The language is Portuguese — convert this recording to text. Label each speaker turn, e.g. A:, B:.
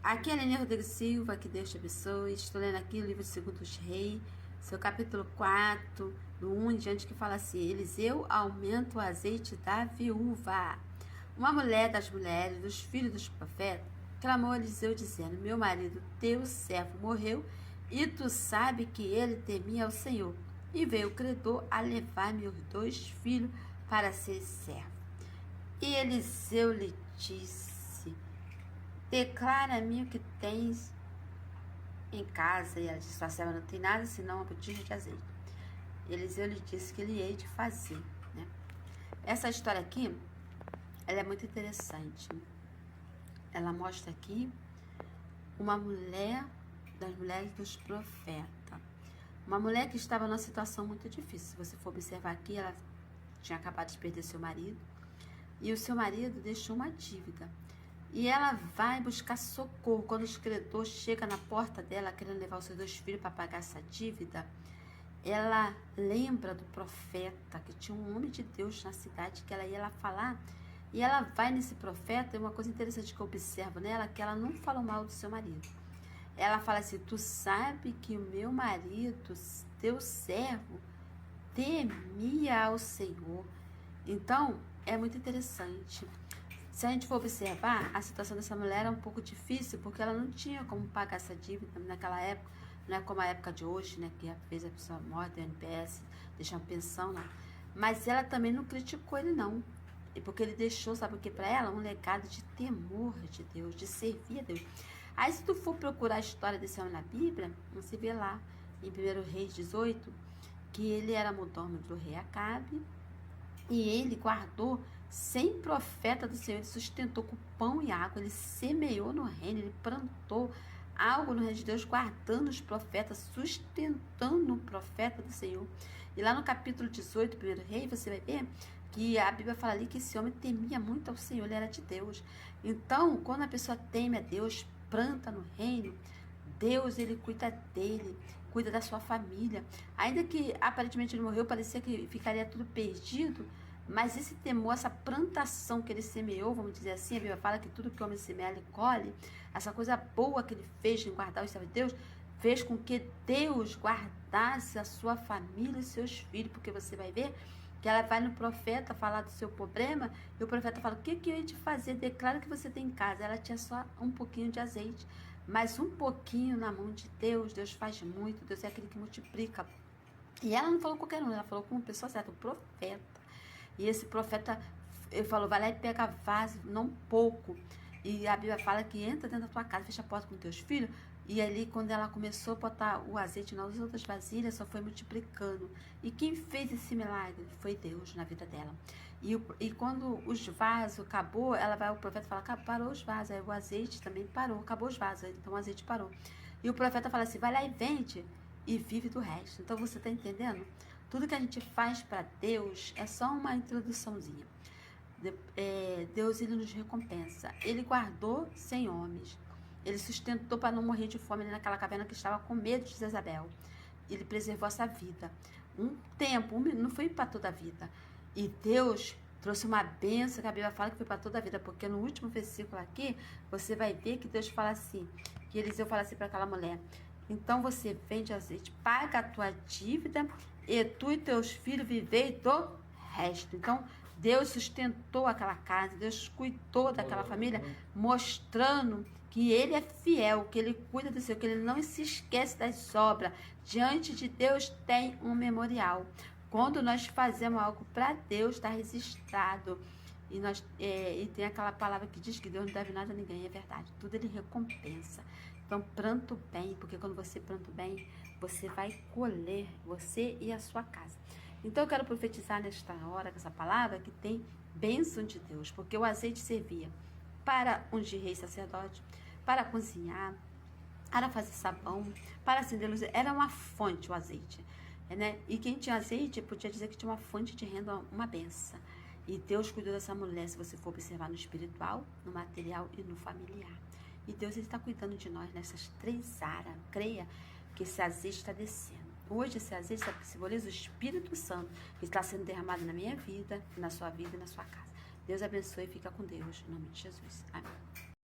A: Aqui é a Lene Rodrigues Silva, que Deus te abençoe. Estou lendo aqui o livro de 2 Reis, seu capítulo 4, do 1 em diante, que fala assim: Eliseu aumenta o azeite da viúva. Uma mulher das mulheres, dos filhos dos profetas, clamou a Eliseu, dizendo: Meu marido, teu servo, morreu, e tu sabe que ele temia ao Senhor. E veio o credor a levar meus 2 filhos para ser servo. E Eliseu lhe disse: Declara-me o que tens em casa. E ela disse: a serva não tem nada senão uma botija de azeite. Eliseu lhe disse que ele hei de fazer, né? Essa história aqui, ela é muito interessante. Ela mostra aqui uma mulher das mulheres dos profetas. Uma mulher que estava numa situação muito difícil. Se você for observar aqui, ela tinha acabado de perder seu marido. E o seu marido deixou uma dívida. E ela vai buscar socorro. Quando o credor chega na porta dela, querendo levar os seus 2 filhos para pagar essa dívida, ela lembra do profeta, que tinha um homem de Deus na cidade, que ela ia lá falar. E ela vai nesse profeta, e uma coisa interessante que eu observo nela, que ela não falou mal do seu marido. Ela fala assim: tu sabe que o meu marido, teu servo, temia ao Senhor. Então, é muito interessante. Se a gente for observar, a situação dessa mulher era um pouco difícil, porque ela não tinha como pagar essa dívida naquela época. Não é como a época de hoje, né, que às vezes a pessoa morre do NPS, deixa uma pensão lá. Mas ela também não criticou ele, não. Porque ele deixou, sabe o que, para ela? Um legado de temor de Deus, de servir a Deus. Aí, se tu for procurar a história desse homem na Bíblia, você vê lá, em 1 Reis 18, que ele era mordomo do rei Acabe, e ele guardou 100 profetas do Senhor. Ele sustentou com pão e água. Ele semeou no reino. Ele plantou algo no reino de Deus, guardando os profetas, sustentando o profeta do Senhor. E lá no capítulo 18, 1 Rei, você vai ver que a Bíblia fala ali que esse homem temia muito ao Senhor. Ele era de Deus. Então, quando a pessoa teme a Deus, planta no reino, Deus, ele cuida dele, cuida da sua família. Ainda que aparentemente ele morreu, parecia que ficaria tudo perdido, mas esse temor, essa plantação que ele semeou, vamos dizer assim, a Bíblia fala que tudo que o homem semeia, ele colhe. Essa coisa boa que ele fez em guardar os servos de Deus, fez com que Deus guardasse a sua família e seus filhos, porque você vai ver que ela vai no profeta falar do seu problema, e o profeta fala: o que eu ia te fazer? Declara que você tem em casa. Ela tinha só um pouquinho de azeite, mas um pouquinho na mão de Deus. Deus faz muito, Deus é aquele que multiplica. E ela não falou com qualquer um, ela falou com uma pessoa certa, um profeta. E esse profeta, ele falou: vai lá e pega vaso, não pouco. E a Bíblia fala que entra dentro da tua casa, fecha a porta com teus filhos. E ali, quando ela começou a botar o azeite nas outras vasilhas, só foi multiplicando. E quem fez esse milagre foi Deus na vida dela. E quando os vasos acabou, o profeta fala: parou os vasos. Aí o azeite também parou, acabou os vasos. Então o azeite parou. E o profeta fala assim: vai lá e vende e vive do resto. Então você está entendendo? Tudo que a gente faz para Deus é só uma introduçãozinha. Deus, ele nos recompensa. Ele guardou 100 homens. Ele sustentou para não morrer de fome naquela caverna que estava com medo de Jezabel. Ele preservou essa vida. Um tempo, não foi para toda a vida. E Deus trouxe uma bênção, que a Bíblia fala que foi para toda a vida. Porque no último versículo aqui, você vai ver que Deus fala assim, que Eliseu fala assim para aquela mulher: então você vende azeite, paga a tua dívida, e tu e teus filhos vivei do resto. Então, Deus sustentou aquela casa, Deus cuidou daquela família, mostrando que ele é fiel, que ele cuida do seu, que ele não se esquece das obras. Diante de Deus tem um memorial. Quando nós fazemos algo para Deus, está registrado. E tem aquela palavra que diz que Deus não deve nada a ninguém, é verdade. Tudo ele recompensa. Então, planta o bem, porque quando você planta o bem, você vai colher, você e a sua casa. Então, eu quero profetizar nesta hora, com essa palavra, que tem bênção de Deus, porque o azeite servia para ungir rei e sacerdote, para cozinhar, para fazer sabão, para acender luz. Era uma fonte o azeite, né? E quem tinha azeite podia dizer que tinha uma fonte de renda, uma benção. E Deus cuidou dessa mulher, se você for observar, no espiritual, no material e no familiar. E Deus está cuidando de nós nessas 3 áreas. Creia que esse azeite está descendo. Hoje esse azeite simboliza o Espírito Santo, que está sendo derramado na minha vida, na sua vida e na sua casa. Deus abençoe e fica com Deus. Em nome de Jesus. Amém.